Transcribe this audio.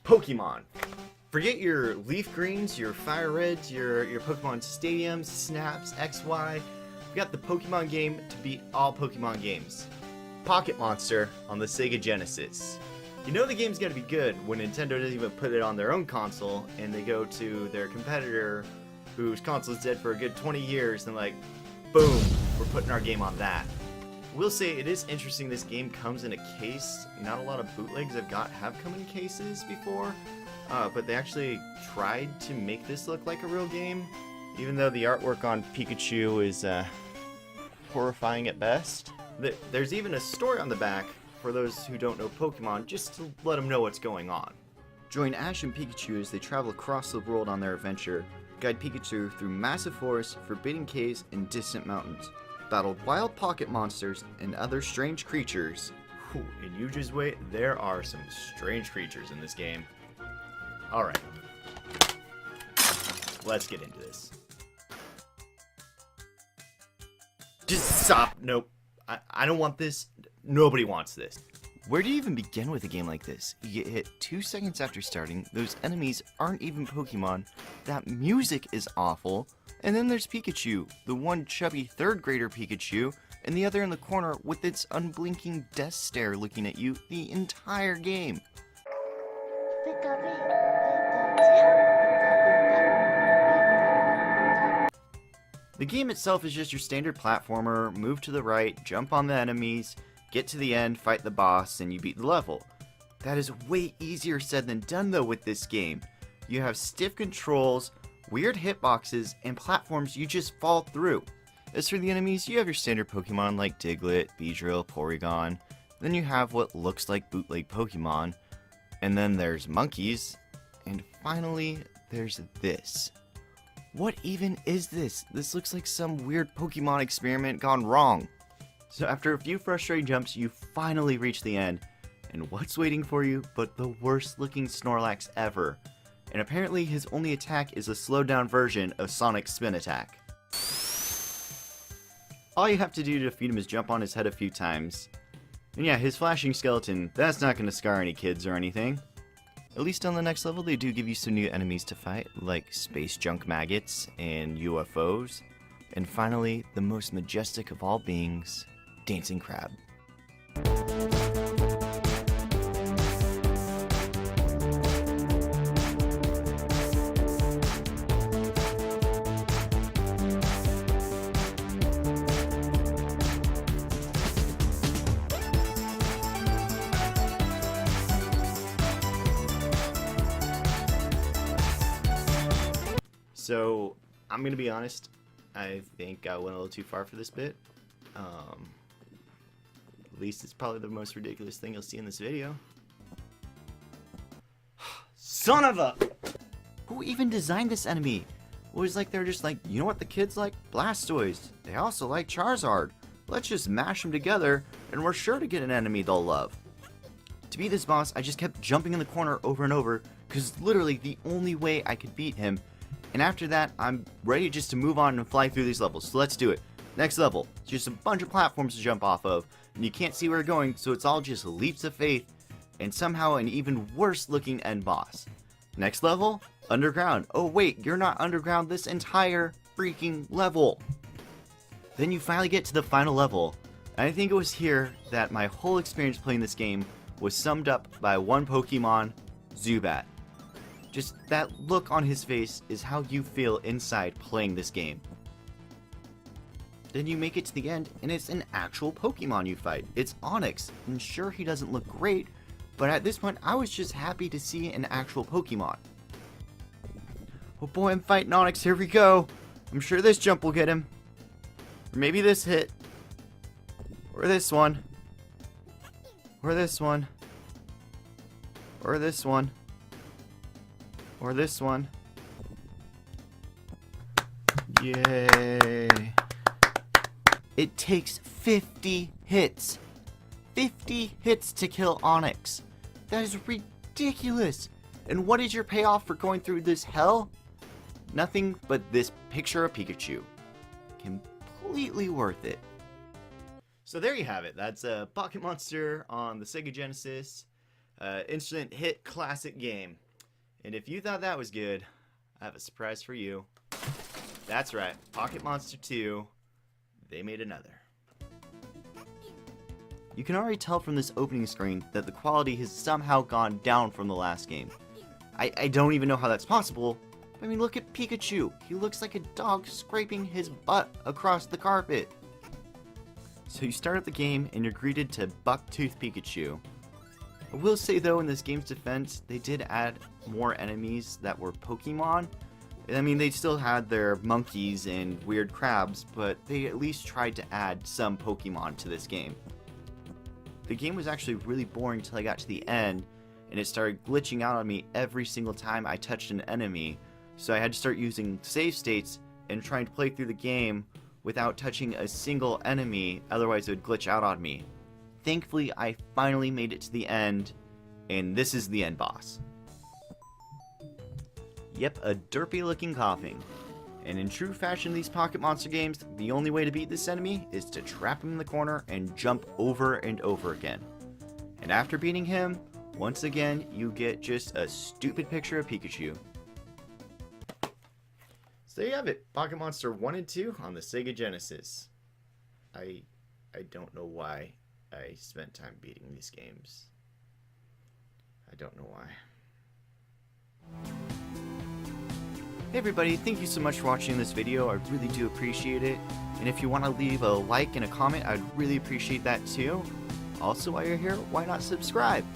Pokemon. Forget your Leaf Greens, your Fire Reds, your Pokemon Stadiums, Snaps, XY. We got the Pokemon game to beat all Pokemon games. Pocket Monster on the Sega Genesis. You know the game's gotta be good when Nintendo doesn't even put it on their own console and they go to their competitor whose console's dead for a good 20 years and like, boom, we're putting our game on that. We'll say it is interesting this game comes in a case. Not a lot of bootlegs I've got have come in cases before, but they actually tried to make this look like a real game, even though the artwork on Pikachu is horrifying at best. There's even a story on the back for those who don't know Pokemon, just to let them know what's going on. Join Ash and Pikachu as they travel across the world on their adventure, guide Pikachu through massive forests, forbidden caves, and distant mountains, battle wild pocket monsters and other strange creatures. Whew, and you just wait, there are some strange creatures in this game. Alright, let's get into this. Just stop, nope. I don't want this. Nobody wants this. Where do you even begin with a game like this? You get hit 2 seconds after starting, those enemies aren't even Pokemon, that music is awful, and then there's Pikachu, the one chubby 3rd grader Pikachu, and the other in the corner with its unblinking death stare looking at you the entire game. The game itself is just your standard platformer, move to the right, jump on the enemies, get to the end, fight the boss, and you beat the level. That is way easier said than done though with this game. You have stiff controls, weird hitboxes, and platforms you just fall through. As for the enemies, you have your standard Pokemon like Diglett, Beedrill, Porygon. Then you have what looks like bootleg Pokemon. And then there's monkeys. And finally, there's this. What even is this? This looks like some weird Pokemon experiment gone wrong. So after a few frustrating jumps, you finally reach the end. And what's waiting for you but the worst looking Snorlax ever? And apparently his only attack is a slowed down version of Sonic's spin attack. All you have to do to defeat him is jump on his head a few times. And yeah, his flashing skeleton, that's not going to scar any kids or anything. At least on the next level, they do give you some new enemies to fight, like space junk maggots and UFOs. And finally, the most majestic of all beings, Dancing Crab. So, I'm gonna be honest, I think I went a little too far for this bit. At least it's probably the most ridiculous thing you'll see in this video. Son of a... Who even designed this enemy? It was like they're just like, you know what the kids like? Blastoise. They also like Charizard. Let's just mash them together and we're sure to get an enemy they'll love. To beat this boss, I just kept jumping in the corner over and over because it's literally the only way I could beat him. And after that, I'm ready just to move on and fly through these levels. So let's do it. Next level. It's just a bunch of platforms to jump off of. And you can't see where you're going, so it's all just leaps of faith. And somehow an even worse looking end boss. Next level, underground. Oh wait, you're not underground this entire freaking level. Then you finally get to the final level. And I think it was here that my whole experience playing this game was summed up by one Pokemon, Zubat. Just that look on his face is how you feel inside playing this game. Then you make it to the end and it's an actual Pokemon you fight. It's Onix, and sure he doesn't look great, but at this point I was just happy to see an actual Pokemon. Oh boy, I'm fighting Onix, here we go. I'm sure this jump will get him. Or maybe this hit. Or this one. Or this one. Or this one. Or this one. Yay. It takes 50 hits. 50 hits to kill Onix. That is ridiculous. And what is your payoff for going through this hell? Nothing but this picture of Pikachu. Completely worth it. So there you have it. That's a Pocket Monster on the Sega Genesis. Instant hit classic game. And if you thought that was good, I have a surprise for you. That's right, Pocket Monster 2, they made another. You can already tell from this opening screen that the quality has somehow gone down from the last game. I don't even know how that's possible. I mean, look at Pikachu. He looks like a dog scraping his butt across the carpet. So you start up the game and you're greeted to Bucktooth Pikachu. I will say though, in this game's defense, they did add more enemies that were Pokemon. I mean, they still had their monkeys and weird crabs, but they at least tried to add some Pokemon to this game. The game was actually really boring till I got to the end, and it started glitching out on me every single time I touched an enemy, so I had to start using save states and trying to play through the game without touching a single enemy, otherwise it would glitch out on me. Thankfully, I finally made it to the end, and this is the end boss. Yep, a derpy looking Coughing. And in true fashion of these Pocket Monster games, the only way to beat this enemy is to trap him in the corner and jump over and over again. And after beating him, once again, you get just a stupid picture of Pikachu. So there you have it, Pocket Monster 1 and 2 on the Sega Genesis. I don't know why I spent time beating these games. I don't know why. Hey everybody, thank you so much for watching this video. I really do appreciate it. And if you want to leave a like and a comment, I'd really appreciate that too. Also, while you're here, why not subscribe?